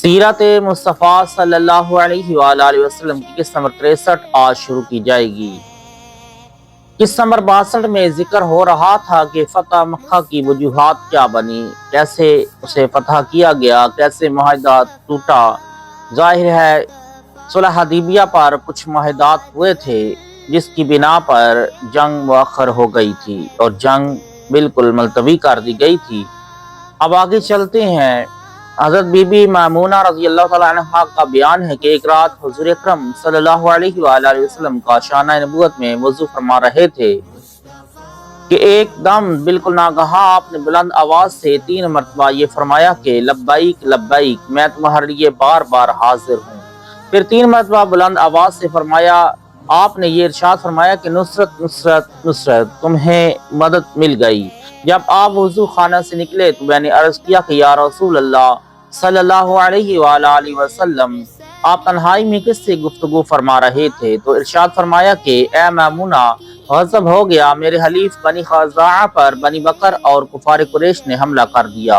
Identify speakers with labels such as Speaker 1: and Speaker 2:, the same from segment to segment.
Speaker 1: سیرت مصطفیٰ صلی اللہ علیہ وآلہ وسلم کی قسط نمبر 63 آج شروع کی جائے گی۔ قسط نمبر 62 میں ذکر ہو رہا تھا کہ فتح مکہ کی وجوہات کیا بنی، کیسے اسے فتح کیا گیا، کیسے معاہدہ ٹوٹا۔ ظاہر ہے صلح حدیبیہ پر کچھ معاہدات ہوئے تھے جس کی بنا پر جنگ مؤخر ہو گئی تھی اور جنگ بالکل ملتوی کر دی گئی تھی۔ اب آگے چلتے ہیں۔ حضرت بی بی میمونہ رضی اللہ تعالیٰ عنہ کا بیان ہے کہ ایک رات حضور اکرم صلی اللہ علیہ وآلہ وسلم کا شانہ نبوت میں وضو فرما رہے تھے کہ ایک دم بالکل ناگہاں آپ نے بلند آواز سے 3 مرتبہ یہ فرمایا کہ لبیک لبیک، میں تمہارے لیے بار بار حاضر ہوں۔ پھر 3 مرتبہ بلند آواز سے فرمایا، آپ نے یہ ارشاد فرمایا کہ نصرت نصرت نصرت، تمہیں مدد مل گئی۔ جب آپ وضو خانہ سے نکلے تو میں نے عرض کیا کہ یا رسول اللہ صلی اللہ علیہ وآلہ وسلم، آپ تنہائی میں کس سے گفتگو فرما رہے تھے؟ تو ارشاد فرمایا کہ اے میمونہ، غضب ہو گیا، میرے حلیف بنی خزاعہ پر بنی بکر اور کفار قریش نے حملہ کر دیا،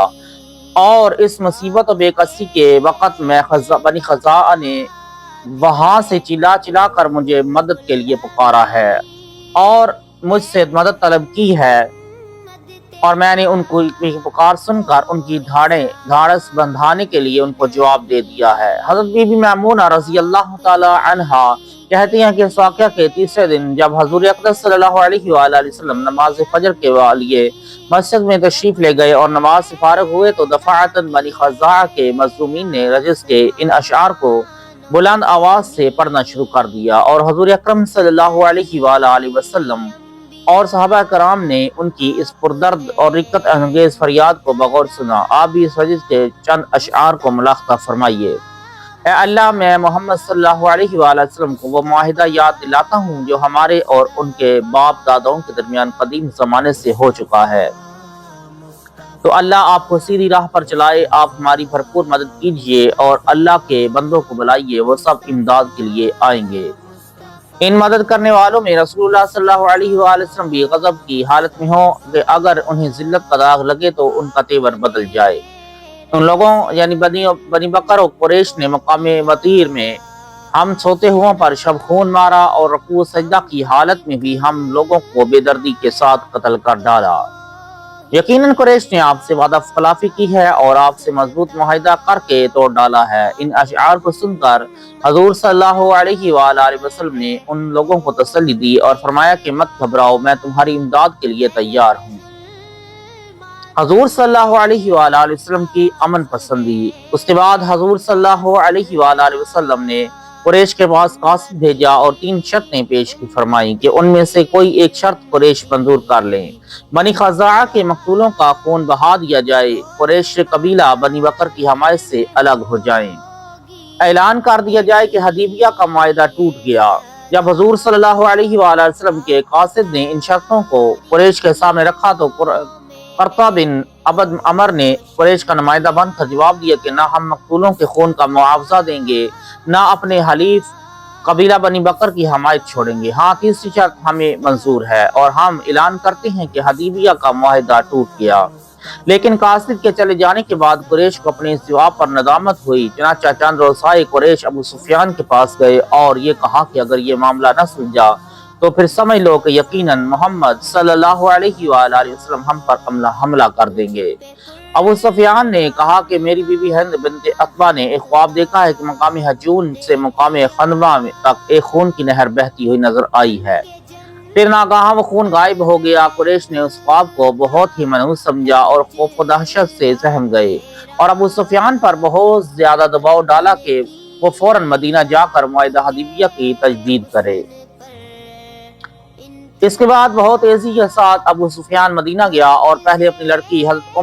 Speaker 1: اور اس مصیبت و بے کسی کے وقت میں بنی خزاعہ نے وہاں سے چلا چلا کر مجھے مدد کے لیے پکارا ہے اور مجھ سے مدد طلب کی ہے، اور میں نے ان کو پکار سن کر ان کی دھاڑس بندھانے کے لیے ان کو جواب دے دیا ہے۔ حضرت بی بی میمونہ رضی اللہ تعالی عنہا کہتی ہیں کہ اس واقعہ کے تیسرے دن جب حضور اقدس صلی اللہ علیہ وآلہ وسلم نماز فجر کے لیے مسجد میں تشریف لے گئے اور نماز سے فارغ ہوئے تو دفعتاً بنی خزاعہ کے مظلومین نے رجز کے ان اشعار کو بلند آواز سے پڑھنا شروع کر دیا، اور حضور اکرم صلی اللہ علیہ وآلہ وسلم اور صحابہ کرام نے ان کی اس پردرد اور رقت انگیز فریاد کو بغور سنا۔ آپ بھی اس رجز کے چند اشعار کو ملاحظہ فرمائیے۔ اے اللہ، میں محمد صلی اللہ علیہ وآلہ وسلم کو وہ معاہدہ یاد دلاتا ہوں جو ہمارے اور ان کے باپ داداؤں کے درمیان قدیم زمانے سے ہو چکا ہے، تو اللہ آپ کو سیدھی راہ پر چلائے، آپ ہماری بھرپور مدد کیجیے، اور اللہ کے بندوں کو بلائیے، وہ سب امداد کے لیے آئیں گے۔ ان مدد کرنے والوں میں رسول اللہ صلی اللہ علیہ وآلہ وسلم بھی غضب کی حالت میں ہوں کہ اگر انہیں ذلت کا داغ لگے تو ان کا تیور بدل جائے۔ ان لوگوں یعنی بنی بکر و قریش نے مقام وطیر میں ہم سوتے ہوں پر شب خون مارا، اور رکوع سجدہ کی حالت میں بھی ہم لوگوں کو بے دردی کے ساتھ قتل کر ڈالا۔ یقیناً قریش نے آپ سے وعدہ خلافی کی ہے اور آپ سے مضبوط معاہدہ کر کے توڑ ڈالا ہے۔ ان اشعار کو سن کر حضور صلی اللہ علیہ وآلہ وسلم نے ان لوگوں کو تسلی دی اور فرمایا کہ مت گھبراؤ، میں تمہاری امداد کے لیے تیار ہوں۔ حضور صلی اللہ علیہ وآلہ وسلم کی امن پسندی۔ اس کے بعد حضور صلی اللہ علیہ وآلہ وسلم نے قریش کے پاس قاصد بھیجا اور 3 شرطیں پیش کی فرمائیں کہ ان میں سے کوئی ایک شرط قریش منظور کر لیں۔ بنی خزاعہ کے مقتولوں کا خون بہا دیا جائے، قریش قبیلہ بنی بکر کی حمایت سے الگ ہو جائیں، اعلان کر دیا جائے کہ حدیبیہ کا معاہدہ ٹوٹ گیا۔ جب حضور صلی اللہ علیہ وآلہ وسلم کے قاصد نے ان شرطوں کو قریش کے سامنے رکھا تو قرطہ بن عبد عمر نے قریش کا نمائندہ بن کر جواب دیا کہ نہ ہم مقتولوں کے خون کا معاوضہ دیں گے، نہ اپنے حلیف قبیلہ بنی بکر کی حمایت چھوڑیں گے۔ ہاں، تیسری شرط ہمیں منظور ہے، اور ہم اعلان کرتے ہیں کہ حدیبیہ کا معاہدہ ٹوٹ گیا۔ لیکن قاصد کے چلے جانے کے بعد قریش کو اپنے اس جواب پر ندامت ہوئی، چنانچہ چند رؤسائے قریش ابو سفیان کے پاس گئے اور یہ کہا کہ اگر یہ معاملہ نہ سلجھا تو پھر سمجھ لو کہ یقیناً محمد صلی اللہ علیہ وآلہ وسلم ہم پر حملہ کر دیں گے۔ ابو سفیان نے کہا کہ میری بیوی ہند بنت عتبہ نے ایک خواب دیکھا ہے کہ مقام حجون سے مقام خندمہ تک ایک خون کی نہر بہتی ہوئی نظر آئی ہے۔ پھر ناگہاں وہ خون غائب ہو گیا۔ قریش نے اس خواب کو بہت ہی منحوس سمجھا اور خوف و دہشت سے سہم گئے، اور ابو سفیان پر بہت زیادہ دباؤ ڈالا کہ وہ فوراً مدینہ جا کر معاہدہ حدیبیہ کی تجدید کرے۔ اس کے بعد بہت تیزی کے ساتھ ابو سفیان مدینہ گیا اور پہلے اپنی لڑکی حضرت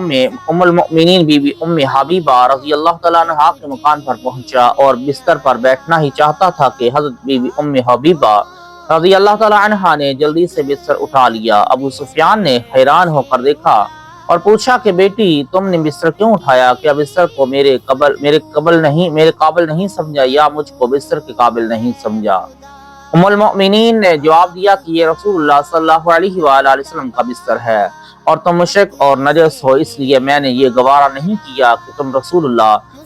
Speaker 1: ام المؤمنین بی بی ام حبیبہ رضی اللہ تعالیٰ عنہا کے مکان پر پہنچا اور بستر پر بیٹھنا ہی چاہتا تھا کہ حضرت بی بی ام حبیبہ رضی اللہ تعالیٰ عنہا نے جلدی سے بستر اٹھا لیا۔ ابو سفیان نے حیران ہو کر دیکھا اور پوچھا کہ بیٹی، تم نے بستر کیوں اٹھایا؟ کیا بستر کو میرے قابل نہیں سمجھا یا مجھ کو بستر کے قابل نہیں سمجھا؟ ام المؤمنین نے جواب دیا کہ یہ رسول اللہ صلی اللہ علیہ وآلہ وسلم کا بستر ہے، اور تم مشرک اور نجس ہو، اس لیے میں نے یہ گوارا نہیں کیا کہ تم رسول اللہ